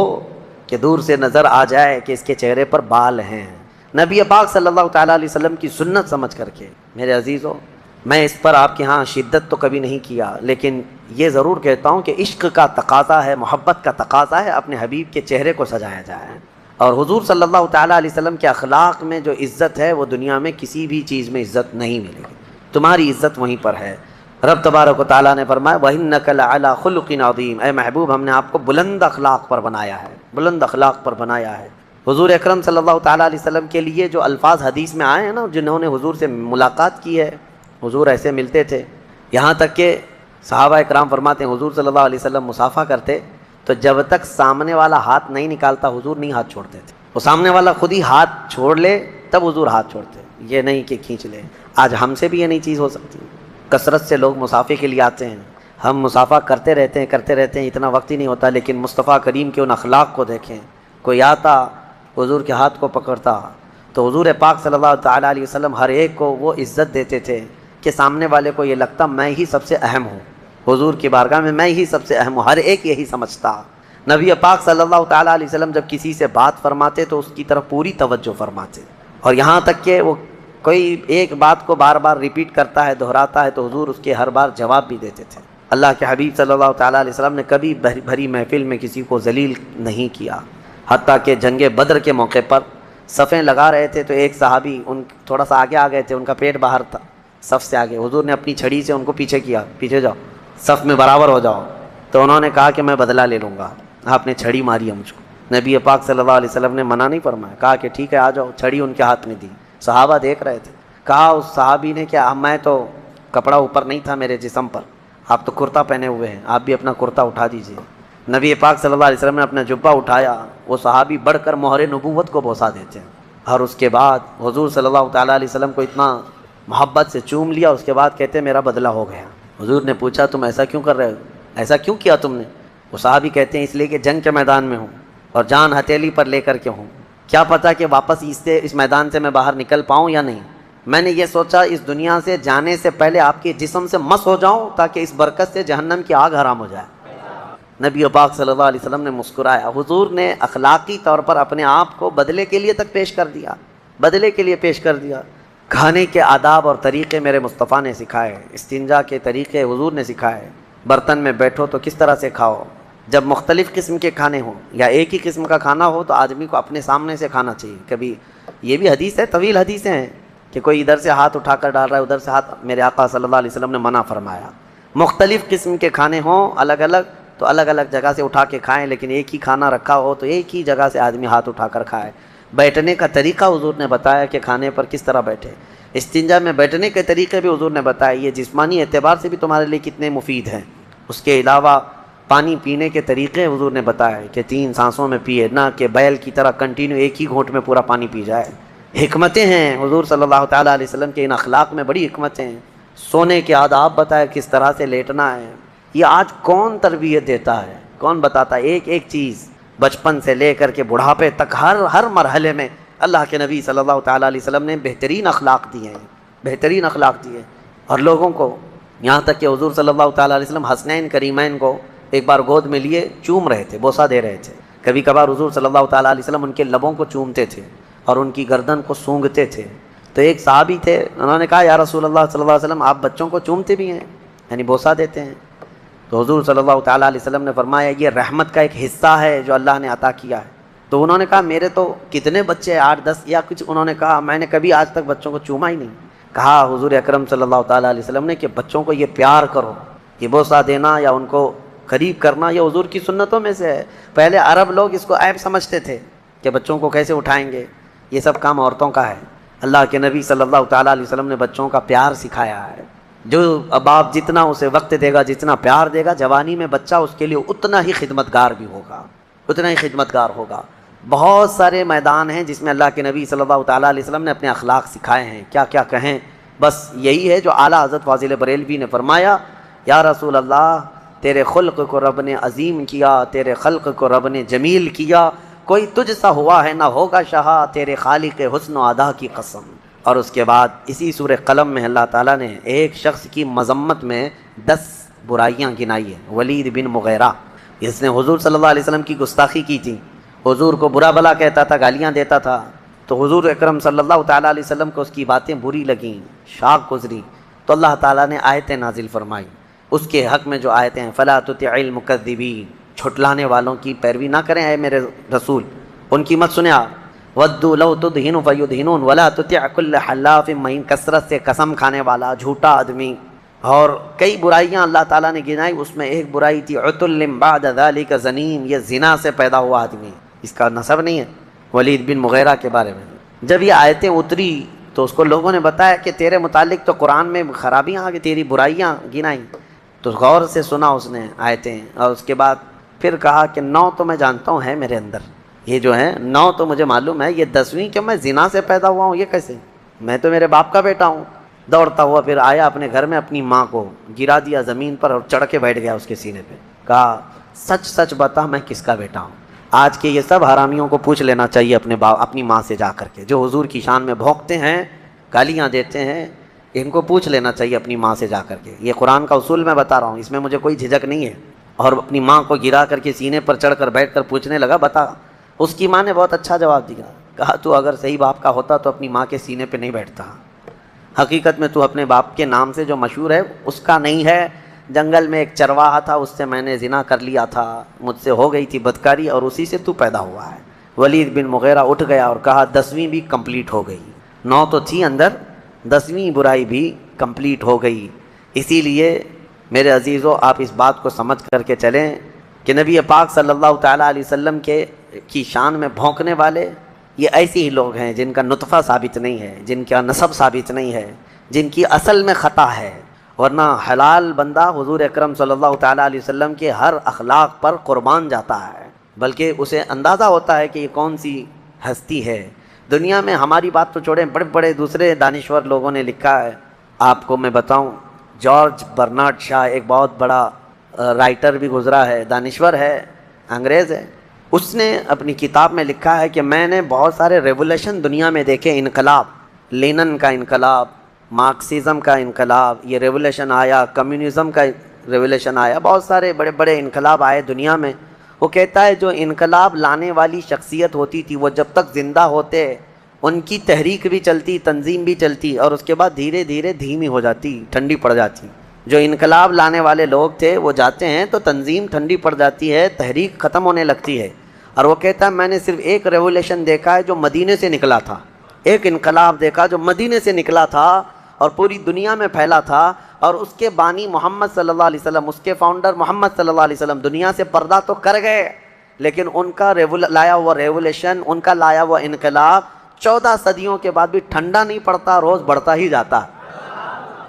کہ دور سے نظر آ جائے کہ اس کے چہرے پر بال ہیں. نبی پاک صلی اللہ تعالیٰ علیہ وسلم کی سنت سمجھ کر کے میرے عزیزوں، میں اس پر آپ کے ہاں شدت تو کبھی نہیں کیا، لیکن یہ ضرور کہتا ہوں کہ عشق کا تقاضا ہے، محبت کا تقاضا ہے، اپنے حبیب کے چہرے کو سجایا جائے. اور حضور صلی اللہ تعالیٰ علیہ وسلم کے اخلاق میں جو عزت ہے وہ دنیا میں کسی بھی چیز میں عزت نہیں ملے گی. تمہاری عزت وہیں پر ہے. رب تبارک و تعالیٰ نے فرمایا وَإِنَّكَ لَعَلَىٰ خُلُقٍ عَظِيمٍ، اے محبوب ہم نے آپ کو بلند اخلاق پر بنایا ہے، بلند اخلاق پر بنایا ہے. حضور اکرم صلی اللہ تعالیٰ علیہ وسلم کے لیے جو الفاظ حدیث میں آئے ہیں نا، جنہوں نے حضور سے ملاقات کی ہے، حضور ایسے ملتے تھے. یہاں تک کہ صحابہ اکرام فرماتے ہیں حضور صلی اللہ علیہ وسلم مصافحہ کرتے تو جب تک سامنے والا ہاتھ نہیں نکالتا حضور نہیں ہاتھ چھوڑتے تھے. وہ سامنے والا خود ہی ہاتھ چھوڑ لے تب حضور ہاتھ چھوڑتے، یہ نہیں کہ کھینچ لے. آج ہم سے بھی یہ نہیں چیز ہو سکتی. کثرت سے لوگ مصافحے کے لیے آتے ہیں، ہم مصافحہ کرتے رہتے ہیں، اتنا وقت ہی نہیں ہوتا. لیکن مصطفیٰ کریم کے ان اخلاق کو دیکھیں. کوئی آتا حضور کے ہاتھ کو پکڑتا تو حضور پاک صلی اللہ تعالیٰ علیہ وسلم ہر ایک کو وہ عزت دیتے تھے کہ سامنے والے کو یہ لگتا میں ہی سب سے اہم ہوں، حضور کی بارگاہ میں ہی سب سے اہم ہوں. ہر ایک یہی سمجھتا. نبی پاک صلی اللہ تعالیٰ علیہ وسلم جب کسی سے بات فرماتے تو اس کی طرف پوری توجہ فرماتے، اور یہاں تک کہ وہ کوئی ایک بات کو بار بار ریپیٹ کرتا ہے، دہراتا ہے، تو حضور اس کے ہر بار جواب بھی دیتے تھے. اللہ کے حبیب صلی اللہ تعالیٰ علیہ وسلم نے کبھی بھری محفل میں کسی کو ذلیل نہیں کیا. حتیٰ کہ جنگ بدر کے موقع پر صفیں لگا رہے تھے تو ایک صحابی ان تھوڑا سا آگے آ گئے تھے، ان کا پیٹ باہر تھا صف سے آگے. حضور نے اپنی چھڑی سے ان کو پیچھے کیا، پیچھے جاؤ، صف میں برابر ہو جاؤ. تو انہوں نے کہا کہ میں بدلہ لے لوں گا. آپ نے چھڑی ماری ہے مجھ کو. نبی پاک صلی اللہ علیہ وسلم نے منع نہیں فرمایا، کہا کہ ٹھیک ہے آ جاؤ. چھڑی ان کے ہاتھ میں دی. صحابہ دیکھ رہے تھے. کہا اس صحابی نے کہ میں تو کپڑا اوپر نہیں تھا میرے جسم پر، آپ تو کرتا پہنے ہوئے ہیں، آپ بھی اپنا کرتا اٹھا دیجیے. نبی پاک صلی اللہ علیہ وسلم نے اپنا جبہ اٹھایا. وہ صحابی بڑھ کر مہر نبوت کو بوسا دیتے ہیں. اور اس کے بعد حضور صلی اللہ تعالیٰ علیہ وسلم کو اتنا محبت سے چوم لیا. اس کے بعد کہتے میرا بدلہ ہو گیا. حضور نے پوچھا تم ایسا کیوں کر رہے ہو، ایسا کیوں کیا تم نے؟ وہ صحابی کہتے ہیں اس لیے کہ جنگ کے میدان میں ہوں اور جان ہتھیلی پر لے کر کے ہوں، کیا پتا کہ واپس اس میدان سے میں باہر نکل پاؤں یا نہیں، میں نے یہ سوچا اس دنیا سے جانے سے پہلے آپ کے جسم سے مس ہو جاؤں تاکہ اس برکت سے جہنم کی آگ حرام ہو جائے۔ نبی پاک صلی اللہ علیہ وسلم نے مسکرایا۔ حضور نے اخلاقی طور پر اپنے آپ کو بدلے کے لیے تک پیش کر دیا، بدلے کے لیے پیش کر دیا۔ کھانے کے آداب اور طریقے میرے مصطفیٰ نے سکھائے، استنجا کے طریقے حضور نے سکھائے، برتن میں بیٹھو تو کس طرح سے کھاؤ، جب مختلف قسم کے کھانے ہوں یا ایک ہی قسم کا کھانا ہو تو آدمی کو اپنے سامنے سے کھانا چاہیے۔ کبھی یہ بھی حدیث ہے، طویل حدیثیں ہیں کہ کوئی ادھر سے ہاتھ اٹھا کر ڈال رہا ہے، ادھر سے ہاتھ، میرے آقا صلی اللہ علیہ وسلم نے منع فرمایا۔ مختلف قسم کے کھانے ہوں الگ الگ تو الگ الگ جگہ سے اٹھا کے کھائیں، لیکن ایک ہی کھانا رکھا ہو تو ایک ہی جگہ سے آدمی ہاتھ اٹھا کر کھائے۔ بیٹھنے کا طریقہ حضور نے بتایا کہ کھانے پر کس طرح بیٹھے۔ استنجا میں بیٹھنے کے طریقے بھی حضور نے بتائے، یہ جسمانی اعتبار سے بھی تمہارے لیے کتنے مفید ہیں۔ اس کے علاوہ پانی پینے کے طریقے حضور نے بتایا کہ 3 سانسوں میں پیے، نہ کہ بیل کی طرح کنٹینیو ایک ہی گھونٹ میں پورا پانی پی جائے۔ حکمتیں ہیں حضور صلی اللہ تعالیٰ علیہ وسلم کے ان اخلاق میں، بڑی حکمتیں ہیں۔ سونے کے آداب بتائے، کس طرح سے لیٹنا ہے۔ یہ آج کون تربیت دیتا ہے، کون بتاتا ہے؟ ایک ایک چیز بچپن سے لے کر کے بڑھاپے تک ہر مرحلے میں اللہ کے نبی صلی اللہ تعالیٰ علیہ وسلم نے بہترین اخلاق دیے ہیں، بہترین اخلاق دیے۔ اور لوگوں کو یہاں تک کہ حضور صلی اللہ تعالیٰ علیہ وسلم حسنین کریمین کو ایک بار گود میں لیے چوم رہے تھے، بوسہ دے رہے تھے۔ کبھی کبھار حضور صلی اللہ تعالیٰ علیہ وسلم ان کے لبوں کو چومتے تھے اور ان کی گردن کو سونگھتے تھے۔ تو ایک صحابی تھے، انہوں نے کہا یا رسول اللہ صلی اللہ علیہ وسلم آپ بچوں کو چومتے بھی ہیں، یعنی بوسہ دیتے ہیں؟ تو حضور صلی اللہ تعالیٰ علیہ وسلم نے فرمایا یہ رحمت کا ایک حصہ ہے جو اللہ نے عطا کیا ہے۔ تو انہوں نے کہا میرے تو کتنے بچے 8-10 یا کچھ، انہوں نے کہا میں نے کبھی آج تک بچوں کو چوما ہی نہیں۔ کہا حضور اکرم صلی اللہ تعالیٰ علیہ وسلم نے کہ بچوں کو یہ پیار کرو، یہ بوسہ دینا یا ان کو قریب کرنا یہ حضور کی سنتوں میں سے ہے۔ پہلے عرب لوگ اس کو عیب سمجھتے تھے کہ بچوں کو کیسے اٹھائیں گے، یہ سب کام عورتوں کا ہے۔ اللہ کے نبی صلی اللہ تعالیٰ علیہ وسلم نے بچوں کا پیار سکھایا ہے۔ جو باپ جتنا اسے وقت دے گا، جتنا پیار دے گا، جوانی میں بچہ اس کے لیے اتنا ہی خدمتگار بھی ہوگا، اتنا ہی خدمتگار ہوگا۔ بہت سارے میدان ہیں جس میں اللہ کے نبی صلی اللہ تعالیٰ علیہ وسلم نے اپنے اخلاق سکھائے ہیں، کیا کیا کہیں، بس یہی ہے جو اعلیٰ حضرت فاضل بریلوی نے فرمایا یا رسول اللہ تیرے خلق کو رب نے عظیم کیا، تیرے خلق کو رب نے جمیل کیا، کوئی تجھ سا ہوا ہے نہ ہوگا شہا، تیرے خالق حسن و ادا کی قسم۔ اور اس کے بعد اسی سورہ قلم میں اللہ تعالیٰ نے ایک شخص کی مذمت میں 10 برائیاں گنائی ہیں، ولید بن مغیرہ، جس نے حضور صلی اللہ علیہ وسلم کی گستاخی کی تھی، حضور کو برا بھلا کہتا تھا، گالیاں دیتا تھا۔ تو حضور اکرم صلی اللہ تعالیٰ علیہ وسلم کو اس کی باتیں بری لگیں، شاق گزری، تو اللہ تعالیٰ نے آیتیں نازل فرمائی اس کے حق میں، جو آیتیں ہیں فلا تطع المکذبین، جھٹلانے والوں کی پیروی نہ کریں اے میرے رسول، ان کی مت سنیں آپ۔ ودوا لو تدہن فیدہنون ولا تطع کل حلاف مہین، کثرت سے قسم کھانے والا جھوٹا آدمی۔ اور کئی برائیاں اللہ تعالیٰ نے گنائی، اس میں ایک برائی تھی عتل بعد ذلک زنیم، یہ زنا سے پیدا ہوا آدمی، اس کا نسب نہیں ہے، ولید بن مغیرہ کے بارے میں۔ جب یہ آیتیں اتری تو اس کو لوگوں نے بتایا کہ تیرے متعلق تو قرآن میں خرابیاں آ گئی، تیری برائیاں گنائیں۔ تو غور سے سنا اس نے آیتیں، اور اس کے بعد پھر کہا کہ 9 تو میں جانتا ہوں ہے میرے اندر، یہ جو ہیں 9 تو مجھے معلوم ہے، یہ 10ویں کہ میں زنا سے پیدا ہوا ہوں، یہ کیسے؟ میں تو میرے باپ کا بیٹا ہوں۔ دوڑتا ہوا پھر آیا اپنے گھر میں، اپنی ماں کو گرا دیا زمین پر اور چڑھ کے بیٹھ گیا اس کے سینے پہ، کہا سچ سچ بتا میں کس کا بیٹا ہوں۔ آج کے یہ سب حرامیوں کو پوچھ لینا چاہیے اپنی ماں سے جا کر کے، جو حضور کی شان میں بھونکتے ہیں، گالیاں دیتے ہیں، ان کو پوچھ لینا چاہیے اپنی ماں سے جا کر کے۔ یہ قرآن کا اصول میں بتا رہا ہوں، اس میں مجھے کوئی جھجک نہیں ہے۔ اور اپنی ماں کو گرا کر کے سینے پر چڑھ کر بیٹھ کر پوچھنے لگا بتا۔ اس کی ماں نے بہت اچھا جواب دیا، کہا تو اگر صحیح باپ کا ہوتا تو اپنی ماں کے سینے پہ نہیں بیٹھتا، حقیقت میں تو اپنے باپ کے نام سے جو مشہور ہے اس کا نہیں ہے۔ جنگل میں ایک چرواہا تھا، اس سے میں نے زنا کر لیا تھا، مجھ سے ہو گئی تھی بدکاری اور اسی سے تو پیدا ہوا ہے۔ ولید بن مغیرہ اٹھ گیا اور کہا 10ویں بھی کمپلیٹ ہو گئی، 9 تو تھی اندر، 10ویں برائی بھی کمپلیٹ ہو گئی۔ اسی لیے میرے عزیزو آپ اس بات کو سمجھ کر کے چلیں کہ نبی پاک صلی اللہ تعالیٰ علیہ وسلم کی شان میں بھونکنے والے یہ ایسے ہی لوگ ہیں جن کا نطفہ ثابت نہیں ہے، جن کا نسب ثابت نہیں ہے، جن کی اصل میں خطا ہے۔ ورنہ حلال بندہ حضور اکرم صلی اللہ تعالیٰ علیہ وسلم کے ہر اخلاق پر قربان جاتا ہے، بلکہ اسے اندازہ ہوتا ہے کہ یہ کون سی ہستی ہے۔ دنیا میں ہماری بات تو چھوڑیں، بڑے بڑے دوسرے دانشور لوگوں نے لکھا ہے، آپ کو میں بتاؤں، جارج برنارڈ شاہ ایک بہت بڑا رائٹر بھی گزرا ہے، دانشور ہے، انگریز ہے. اس نے اپنی کتاب میں لکھا ہے کہ میں نے بہت سارے ریولیوشن دنیا میں دیکھے، انقلاب، لینن کا انقلاب، مارکسزم کا انقلاب، یہ ریولیوشن آیا، کمیونزم کا ریولیوشن آیا، بہت سارے بڑے بڑے انقلاب آئے دنیا میں. وہ کہتا ہے جو انقلاب لانے والی شخصیت ہوتی تھی وہ جب تک زندہ ہوتے ان کی تحریک بھی چلتی، تنظیم بھی چلتی، اور اس کے بعد دھیرے دھیرے دھیمی ہو جاتی، ٹھنڈی پڑ جاتی. جو انقلاب لانے والے لوگ تھے وہ جاتے ہیں تو تنظیم ٹھنڈی پڑ جاتی ہے، تحریک ختم ہونے لگتی ہے. اور وہ کہتا ہے میں نے صرف ایک ریولیوشن دیکھا ہے جو مدینے سے نکلا تھا، ایک انقلاب دیکھا جو مدینے سے نکلا تھا اور پوری دنیا میں پھیلا تھا، اور اس کے بانی محمد صلی اللہ علیہ وسلم، اس کے فاؤنڈر محمد صلی اللہ علیہ وسلم دنیا سے پردہ تو کر گئے، لیکن ان کا لایا ہوا ریولیوشن، ان کا لایا ہوا انقلاب 14 صدیوں کے بعد بھی ٹھنڈا نہیں پڑتا، روز بڑھتا ہی جاتا.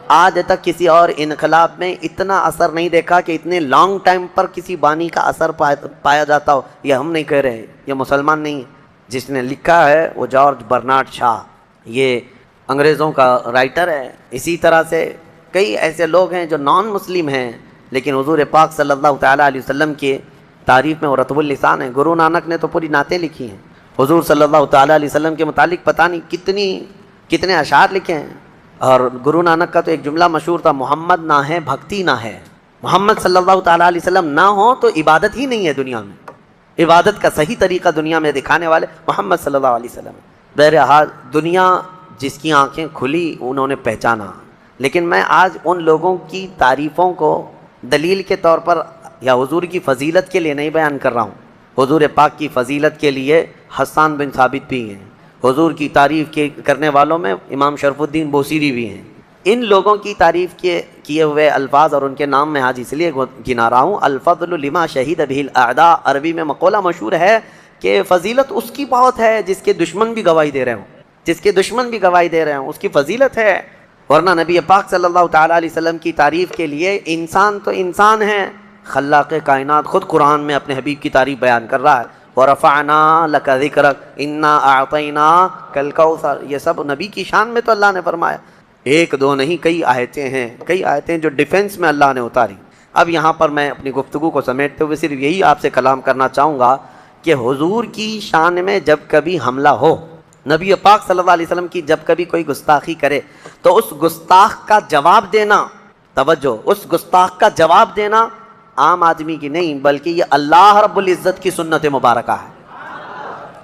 آج تک کسی اور انقلاب میں اتنا اثر نہیں دیکھا کہ اتنے لانگ ٹائم پر کسی بانی کا اثر پایا جاتا ہو. یہ ہم نہیں کہہ رہے، یہ مسلمان نہیں. جس نے لکھا ہے وہ جارج برنارڈ شاہ، یہ انگریزوں کا رائٹر ہے. اسی طرح سے کئی ایسے لوگ ہیں جو نان مسلم ہیں لیکن حضور پاک صلی اللہ تعالیٰ علیہ وسلم کی تعریف میں وہ رطب اللسان ہیں. گرو نانک نے تو پوری نعتیں لکھی ہیں حضور صلی اللہ تعالیٰ علیہ وسلم کے متعلق، پتہ نہیں کتنے اشعار لکھے ہیں. اور گرو نانک کا تو ایک جملہ مشہور تھا، محمد نہ ہے بھکتی نہ ہے. محمد صلی اللہ تعالیٰ علیہ وسلم نہ ہو تو عبادت ہی نہیں ہے دنیا میں. عبادت کا صحیح طریقہ دنیا میں دکھانے والے محمد صلی اللہ علیہ وسلم. بہرحال دنیا جس کی آنکھیں کھلی انہوں نے پہچانا. لیکن میں آج ان لوگوں کی تعریفوں کو دلیل کے طور پر یا حضور کی فضیلت کے لیے نہیں بیان کر رہا ہوں. حضور پاک کی فضیلت کے لیے حسان بن ثابت بھی ہیں، حضور کی تعریف کرنے والوں میں امام شرف الدین بوصیری بھی ہیں. ان لوگوں کی تعریف کیے ہوئے الفاظ اور ان کے نام میں آج اس لیے گنا رہا ہوں. الفضل لما شہید به الاعداء، عربی میں مقولہ مشہور ہے کہ فضیلت اس کی بہت ہے جس کے دشمن بھی گواہی دے رہے ہوں، جس کے دشمن بھی گواہی دے رہے ہوں اس کی فضیلت ہے. ورنہ نبی پاک صلی اللہ تعالیٰ علیہ وسلم کی تعریف کے لیے انسان تو انسان ہے، خلاق کائنات خود قرآن میں اپنے حبیب کی تعریف بیان کر رہا ہے. وَرَفَعْنَا لَكَ ذِكْرَكَ إِنَّا أَعْطَيْنَاكَ الْكَوْثَرَ، یہ سب نبی کی شان میں تو اللہ نے فرمایا. ایک دو نہیں، کئی آیتیں ہیں، کئی آیتیں جو ڈیفنس میں اللہ نے اتاری. اب یہاں پر میں اپنی گفتگو کو سمیٹتے ہوئے صرف یہی آپ سے کلام کرنا چاہوں گا کہ حضور کی شان میں جب کبھی حملہ ہو، نبی پاک صلی اللہ علیہ وسلم کی جب کبھی کوئی گستاخی کرے تو اس گستاخ کا جواب دینا، توجہ، اس گستاخ کا جواب دینا عام آدمی کی نہیں بلکہ یہ اللہ رب العزت کی سنت مبارکہ ہے،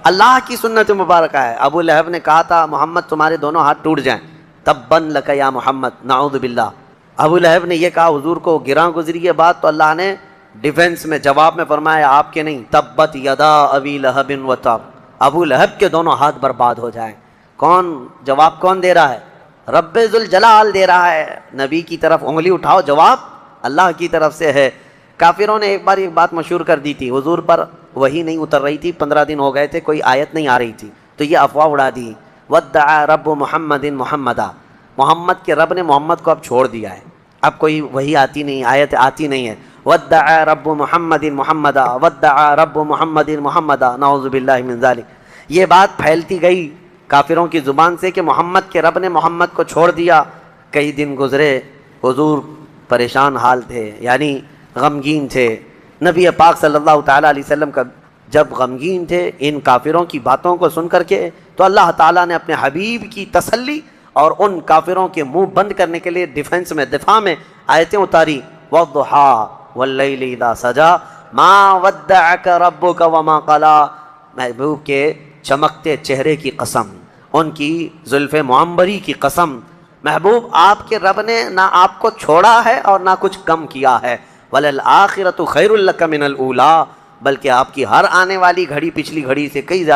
اللہ کی سنت مبارکہ ہے. ابو لہب نے کہا تھا محمد تمہارے دونوں ہاتھ ٹوٹ جائیں، تبن لک یا محمد، نعوذ باللہ. ابو لہب نے یہ کہا حضور کو گراں گزری یہ بات، تو اللہ نے ڈیفنس میں جواب میں فرمایا آپ کے نہیں، تبت یدا ابی لہب و تب، ابو لہب کے دونوں ہاتھ برباد ہو جائیں. جواب کون دے رہا ہے؟ رب ذوالجلال دے رہا ہے. نبی کی طرف انگلی اٹھاؤ، جواب اللہ کی طرف سے ہے. کافروں نے ایک بار ایک بات مشہور کر دی تھی، حضور پر وحی نہیں اتر رہی تھی، 15 دن ہو گئے تھے، کوئی آیت نہیں آ رہی تھی، تو یہ افواہ اڑا دی، وَدَّعَا رَبُّ مُحَمَّدٍ مُحَمَّدًا، محمد کے رب نے محمد کو اب چھوڑ دیا ہے، اب کوئی وحی آتی نہیں، آیت آتی نہیں ہے. وَدَّعَا رَبُّ مُحَمَّدٍ مُحَمَّدًا وَدَّعَا رَبُّ مُحَمَّدٍ مُحَمَّدًا، نعوذ باللہ من ذالک. یہ بات پھیلتی گئی کافروں کی زبان سے کہ محمد کے رب نے محمد کو چھوڑ دیا. کئی دن گزرے، حضور پریشان حال تھے، یعنی غمگین تھے. نبی پاک صلی اللہ تعالیٰ علیہ وسلم کا جب غمگین تھے ان کافروں کی باتوں کو سن کر کے، تو اللہ تعالیٰ نے اپنے حبیب کی تسلی اور ان کافروں کے منہ بند کرنے کے لیے ڈیفنس میں، دفاع میں آیتیں اتاری. وَالضُّحَىٰ وَاللَّيْلِ إِذَا سَجَىٰ مَا وَدَّعَكَ رَبُّكَ وَمَا قَلَىٰ، محبوب کے چمکتے چہرے کی قسم، ان کی زلف معمبری کی قسم، محبوب آپ کے رب نے نہ آپ کو چھوڑا ہے اور نہ کچھ کم کیا ہے. وَلَلْآخِرَةُ خَيْرٌ لَكَ مِنَ الْأُولَىٰ، بلکہ آپ کی ہر آنے والی گھڑی پچھلی گھڑی سے کئی زیادہ